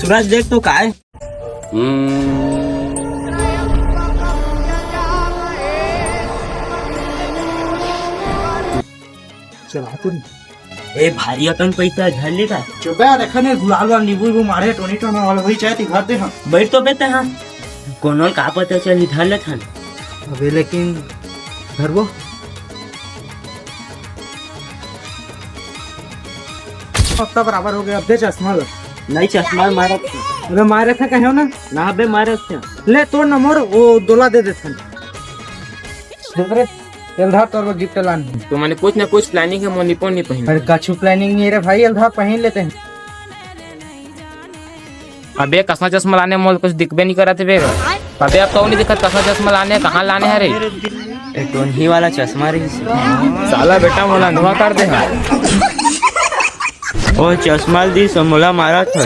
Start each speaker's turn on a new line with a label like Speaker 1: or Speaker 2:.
Speaker 1: सूरज देख तो काय
Speaker 2: चला तू
Speaker 1: ए भारी अपन पैसा झाले का
Speaker 2: चुप यार देखा ने गुलाल वाला नींबू वो मारे टोनी टोना वाला वही चाहे ती घर दे हम
Speaker 1: बैठ तो बेटा हाँ कोनो का पता चल इधर ले था
Speaker 2: अबे लेकिन घर वो हफ्ता बराबर हो गया अब दे चश्मा लो
Speaker 1: नहीं चश्मा मारा
Speaker 2: अबे मारे था कहो ना
Speaker 1: ना बे मारा थे
Speaker 2: ले तोड़ ना मोर वो दोला दे देथन रे एलधा तोर वो गिफ्ट लान
Speaker 3: तो मैंने कुछ ना कुछ प्लानिंग है मोनिपो नहीं पहन
Speaker 2: अरे कछु प्लानिंग नहीं रे भाई एलधा पहन लेते हैं
Speaker 3: अबे कसना चश्मा लाने मोल कुछ दिख भी नहीं करा थे बेगा अबे अब तो नहीं दिखा कसना चश्मा लाने कहाँ लाने है रे
Speaker 1: ए टोनी वाला चश्मा रही
Speaker 3: साला बेटा मोला धुआं कर दे
Speaker 1: ओ चश्मा दी समोला मारा था